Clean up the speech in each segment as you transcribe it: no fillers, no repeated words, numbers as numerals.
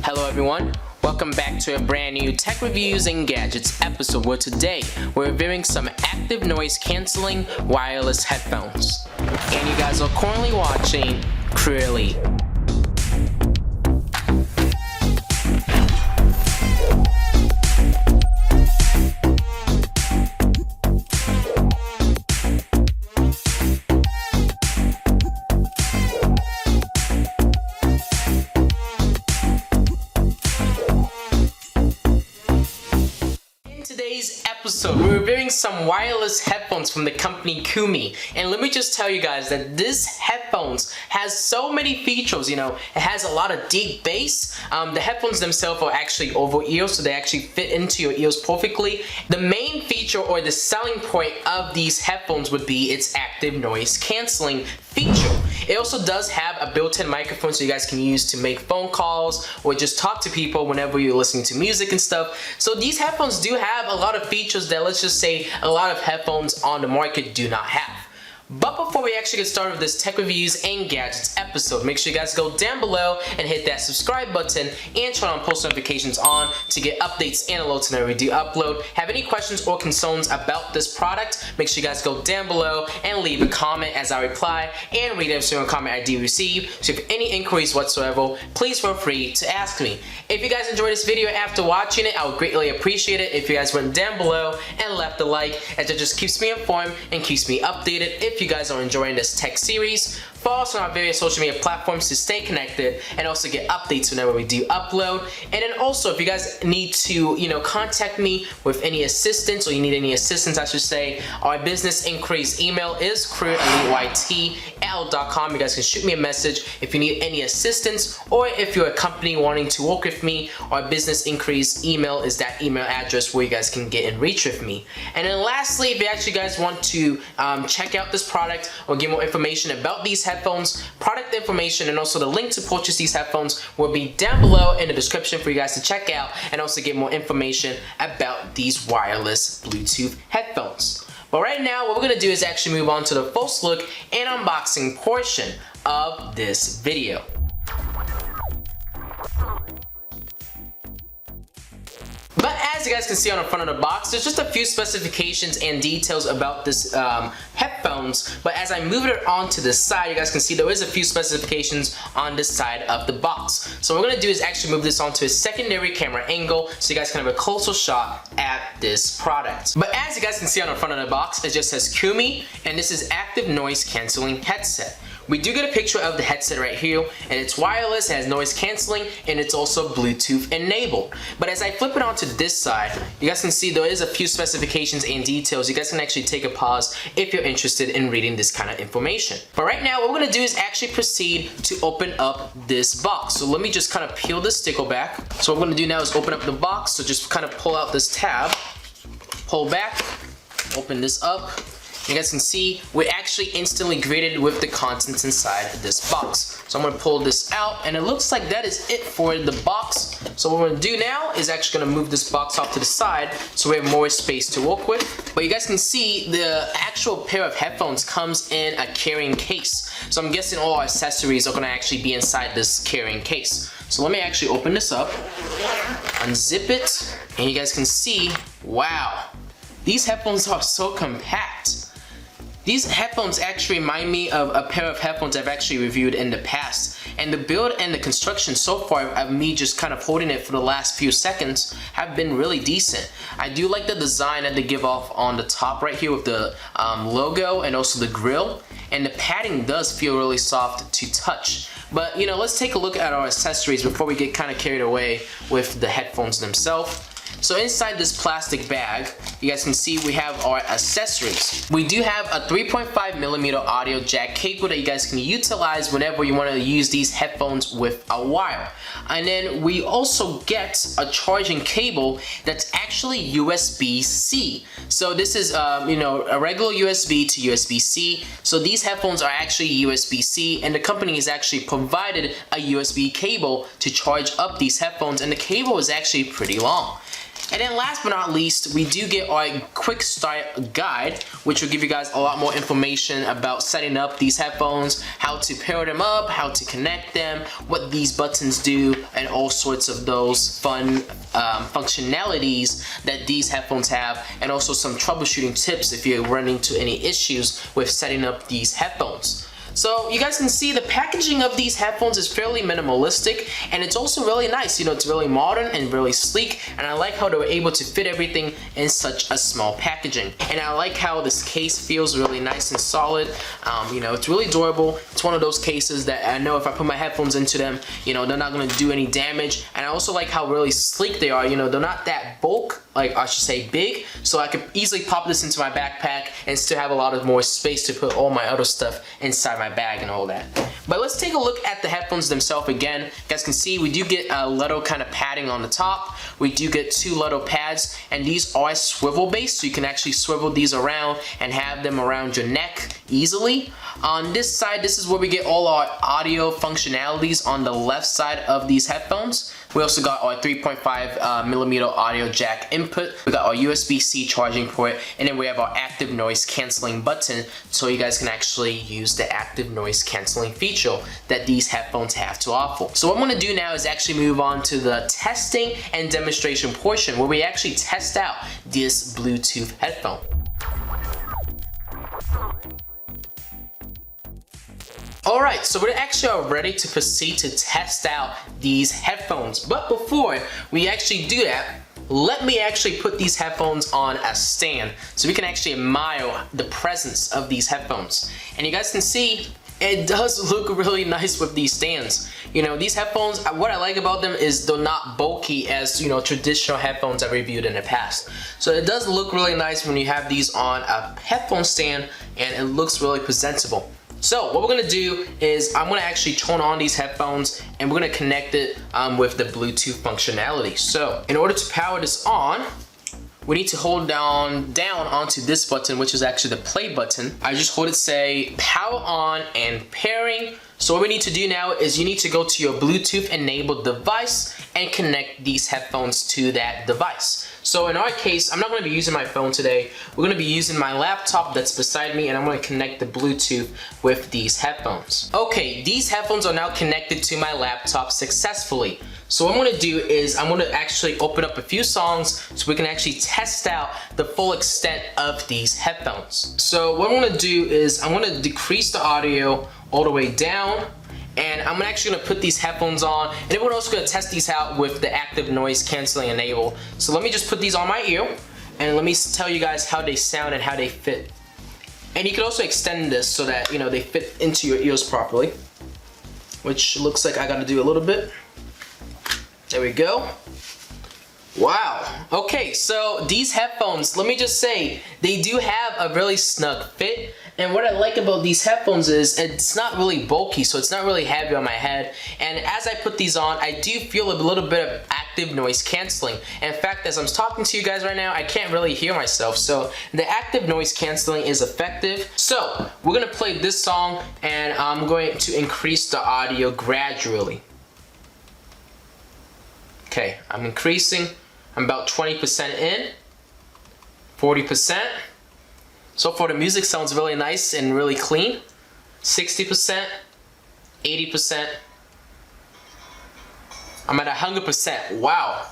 Hello everyone, welcome back to a brand new tech reviews and gadgets episode where today we're reviewing some active noise cancelling wireless headphones. And you guys are currently watching CrewElite. Today's episode, we're reviewing some wireless headphones from the company COUMI, and let me just tell you guys that this headphones has so many features. You know, it has a lot of deep bass. The headphones themselves are actually over ear, so they actually fit into your ears perfectly. The main feature or the selling point of these headphones would be its active noise cancelling feature. It also does have a built-in microphone so you guys can use to make phone calls or just talk to people whenever you're listening to music and stuff. So these headphones do have a lot of features that, let's just say, a lot of headphones on the market do not have. But before we actually get started with this tech reviews and gadgets episode, make sure you guys go down below and hit that subscribe button and turn on post notifications on to get updates and alerts whenever we do upload. Have any questions or concerns about this product, make sure you guys go down below and leave a comment as I reply and read every single comment I do receive. So if you have any inquiries whatsoever, please feel free to ask me. If you guys enjoyed this video after watching it, I would greatly appreciate it if you guys went down below and left a like, as it just keeps me informed and keeps me updated. If you guys are enjoying this tech series, follow us on our various social media platforms to stay connected and also get updates whenever we do upload. And then also, if you guys need to, contact me with any assistance, or you need any assistance, I should say, our business inquiries email is CrewElite@outlook.com. You guys can shoot me a message if you need any assistance, or if you're a company wanting to work with me, our business inquiries email is that email address where you guys can get in reach with me. And then lastly, if you actually guys want to check out this product or get more information about these headphones, product information, and also the link to purchase these headphones will be down below in the description for you guys to check out and also get more information about these wireless Bluetooth headphones. But right now, what we're going to do is actually move on to the first look and unboxing portion of this video. But as you guys can see on the front of the box, there's just a few specifications and details about this headphones. But as I move it onto the side, you guys can see there is a few specifications on this side of the box. So what we're gonna do is actually move this onto a secondary camera angle so you guys can have a closer shot at this product. But as you guys can see on the front of the box, it just says COUMI, and this is active noise cancelling headset. We do get a picture of the headset right here, and it's wireless, it has noise cancelling, and it's also Bluetooth enabled. But as I flip it onto this side, you guys can see there is a few specifications and details. You guys can actually take a pause if you're interested in reading this kind of information. But right now, what we're gonna do is actually proceed to open up this box. So let me just kind of peel the sticker back. So what we're gonna do now is open up the box. So just kind of pull out this tab, pull back, open this up. You guys can see we're actually instantly greeted with the contents inside this box. So I'm going to pull this out, and it looks like that is it for the box. So what we're going to do now is actually going to move this box off to the side so we have more space to work with. But you guys can see the actual pair of headphones comes in a carrying case. So I'm guessing all our accessories are going to actually be inside this carrying case. So let me actually open this up, unzip it, and you guys can see, wow, these headphones are so compact. These headphones actually remind me of a pair of headphones I've actually reviewed in the past, and the build and the construction so far of me just kind of holding it for the last few seconds have been really decent. I do like the design that they give off on the top right here with the logo and also the grill, and the padding does feel really soft to touch. But let's take a look at our accessories before we get kind of carried away with the headphones themselves. So inside this plastic bag, you guys can see we have our accessories. We do have a 3.5mm audio jack cable that you guys can utilize whenever you want to use these headphones with a wire. And then we also get a charging cable that's actually USB-C. So this is a regular USB to USB-C. So these headphones are actually USB-C, and the company has actually provided a USB cable to charge up these headphones, and the cable is actually pretty long. And then last but not least, we do get our quick start guide, which will give you guys a lot more information about setting up these headphones, how to pair them up, how to connect them, what these buttons do, and all sorts of those fun functionalities that these headphones have, and also some troubleshooting tips if you're running into any issues with setting up these headphones. So you guys can see the packaging of these headphones is fairly minimalistic, and it's also really nice. You know, it's really modern and really sleek, and I like how they were able to fit everything in such a small packaging. And I like how this case feels really nice and solid. You know, it's really durable. It's one of those cases that I know if I put my headphones into them, you know, they're not gonna do any damage. And I also like how really sleek they are. You know, they're not that bulk, like I should say big, so I could easily pop this into my backpack and still have a lot of more space to put all my other stuff inside my bag and all that. But let's take a look at the headphones themselves again. You guys can see we do get a little kind of padding on the top. We do get 2 little pads, and these are swivel based, so you can actually swivel these around and have them around your neck easily. On this side, this is where we get all our audio functionalities on the left side of these headphones. We also got our 3.5 millimeter audio jack input. We got our USB-C charging port, and then we have our active noise canceling button, so you guys can actually use the active noise canceling feature that these headphones have to offer. So what I'm gonna do now is actually move on to the testing and demonstration portion, where we actually test out this Bluetooth headphone. Alright, so we're actually ready to proceed to test out these headphones. But before we actually do that, let me actually put these headphones on a stand so we can actually admire the presence of these headphones. And you guys can see it does look really nice with these stands. You know, these headphones, what I like about them is they're not bulky as, you know, traditional headphones I reviewed in the past. So it does look really nice when you have these on a headphone stand, and it looks really presentable. So what we're gonna do is I'm gonna actually turn on these headphones, and we're gonna connect it with the Bluetooth functionality. So in order to power this on, we need to hold down onto this button, which is actually the play button. I just hold it, say power on and pairing. So what we need to do now is you need to go to your Bluetooth enabled device and connect these headphones to that device. So in our case, I'm not going to be using my phone today. We're going to be using my laptop that's beside me, and I'm going to connect the Bluetooth with these headphones. Okay, these headphones are now connected to my laptop successfully. So what I'm going to do is I'm going to actually open up a few songs so we can actually test out the full extent of these headphones. So what I'm going to do is I'm going to decrease the audio all the way down, and I'm actually gonna put these headphones on, and then we're also gonna test these out with the active noise canceling enabled. So let me just put these on my ear, and let me tell you guys how they sound and how they fit. And you can also extend this so that, you know, they fit into your ears properly, which looks like I gotta do a little bit. There we go. Wow. Okay, so these headphones, let me just say, they do have a really snug fit. And what I like about these headphones is it's not really bulky, so it's not really heavy on my head. And as I put these on, I do feel a little bit of active noise canceling. And in fact, as I'm talking to you guys right now, I can't really hear myself. So the active noise canceling is effective. So we're gonna play this song, and I'm going to increase the audio gradually. Okay, I'm increasing. I'm about 20% in, 40%. So far the music sounds really nice and really clean. 60%, 80%. I'm at 100%, wow.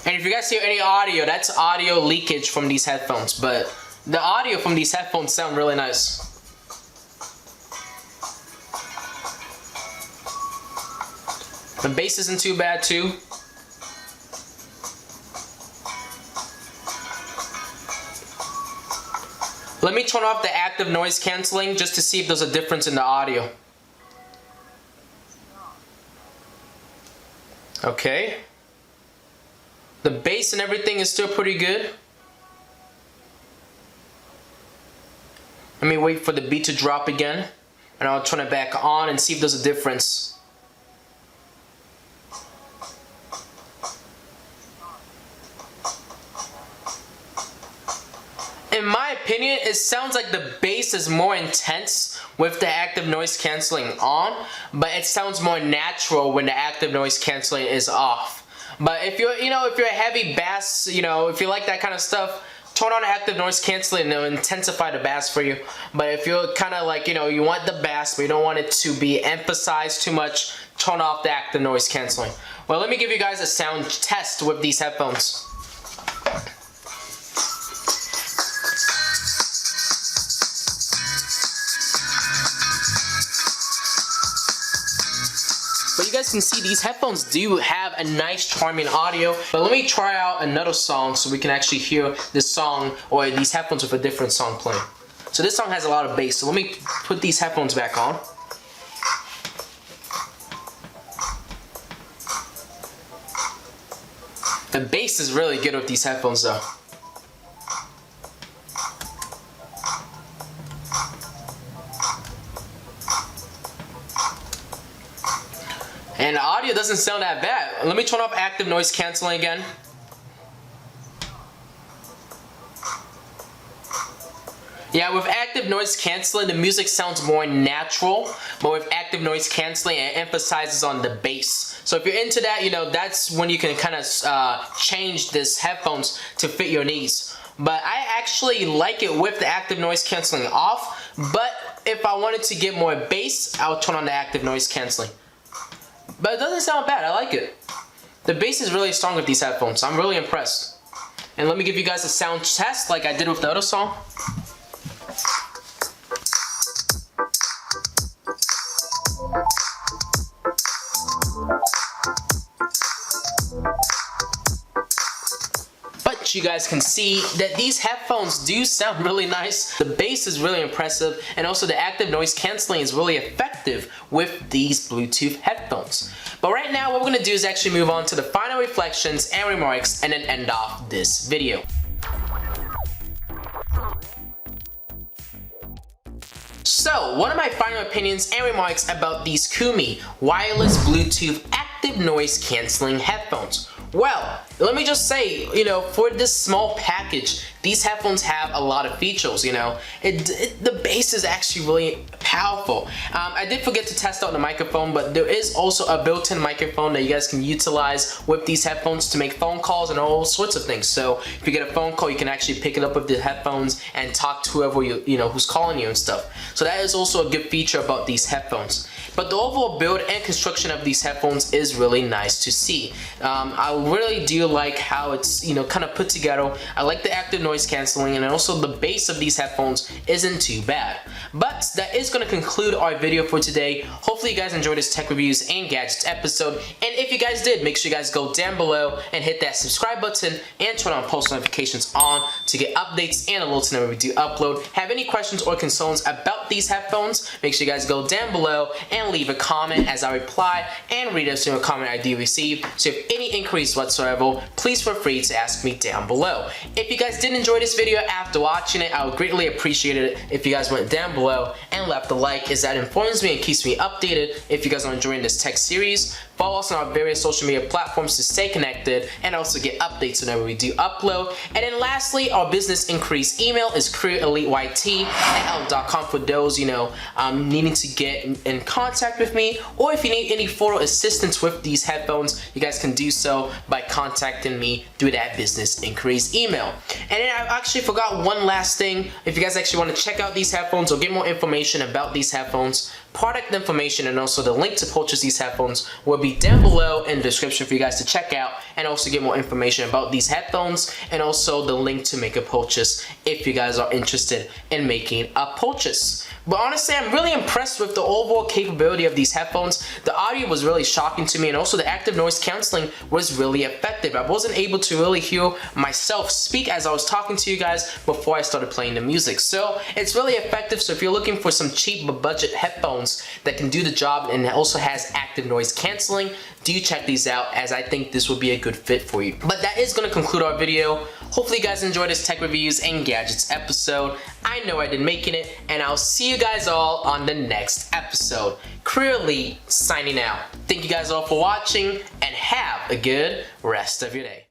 And if you guys hear any audio, that's audio leakage from these headphones, but the audio from these headphones sound really nice. The bass isn't too bad too. Let me turn off the active noise canceling just to see if there's a difference in the audio. Okay. The bass and everything is still pretty good. Let me wait for the beat to drop again, and I'll turn it back on and see if there's a difference. In my opinion, it sounds like the bass is more intense with the active noise canceling on, but it sounds more natural when the active noise canceling is off. But if you're, if you're a heavy bass, if you like that kind of stuff, turn on active noise canceling and it'll intensify the bass for you. But if you're kind of like, you want the bass, but you don't want it to be emphasized too much, turn off the active noise canceling. Well, let me give you guys a sound test with these headphones. But you guys can see these headphones do have a nice charming audio. But let me try out another song so we can actually hear this song or these headphones with a different song playing. So this song has a lot of bass, so let me put these headphones back on. The bass is really good with these headphones though. And the audio doesn't sound that bad. Let me turn off active noise canceling again. Yeah, with active noise canceling, the music sounds more natural, but with active noise canceling, it emphasizes on the bass. So if you're into that, that's when you can kind of change this headphones to fit your needs. But I actually like it with the active noise canceling off, but if I wanted to get more bass, I'll turn on the active noise canceling. But it doesn't sound bad, I like it. The bass is really strong with these headphones, I'm really impressed. And let me give you guys a sound test like I did with the other song. But you guys can see that these headphones do sound really nice. The bass is really impressive, and also the active noise canceling is really effective with these Bluetooth headphones. But right now what we're going to do is actually move on to the final reflections and remarks and then end off this video. So, one of my final opinions and remarks about these COUMI wireless Bluetooth active noise canceling headphones. Well, let me just say, for this small package, these headphones have a lot of features, the bass is actually really powerful. I did forget to test out the microphone, but there is also a built-in microphone that you guys can utilize with these headphones to make phone calls and all sorts of things. So if you get a phone call, you can actually pick it up with the headphones and talk to whoever who's calling you and stuff. So that is also a good feature about these headphones. But the overall build and construction of these headphones is really nice to see. I really do like how it's kind of put together. I like the active noise canceling, and also the bass of these headphones isn't too bad. But that is going to conclude our video for today. Hopefully you guys enjoyed this tech reviews and gadgets episode, and if you guys did, make sure you guys go down below and hit that subscribe button and turn on post notifications on to get updates and alerts whenever we do upload. Have any questions or concerns about these headphones, make sure you guys go down below and leave a comment as I reply and read every single comment I do receive. So if any inquiries whatsoever, please feel free to ask me down below. If you guys did enjoy this video after watching it, I would greatly appreciate it if you guys went down below and left a like, as that informs me and keeps me updated if you guys are enjoying this tech series. Follow us on our various social media platforms to stay connected and also get updates whenever we do upload. And then lastly, our business increase email is CrewElite@outlook.com for those needing to get in contact with me, or if you need any photo assistance with these headphones, you guys can do so by contacting me through that business increase email. And then I actually forgot one last thing. If you guys actually want to check out these headphones or get more information about these headphones, product information and also the link to purchase these headphones will be down below in the description for you guys to check out, and also get more information about these headphones and also the link to make a purchase if you guys are interested in making a purchase. But honestly, I'm really impressed with the overall capability of these headphones. The audio was really shocking to me, and also the active noise canceling was really effective. I wasn't able to really hear myself speak as I was talking to you guys before I started playing the music. So it's really effective. So if you're looking for some cheap but budget headphones that can do the job and also has active noise canceling, do check these out, as I think this would be a good fit for you. But that is going to conclude our video. Hopefully you guys enjoyed this tech reviews and gadgets episode. I know I did making it, and I'll see you guys all on the next episode. CrewElite signing out. Thank you guys all for watching, and have a good rest of your day.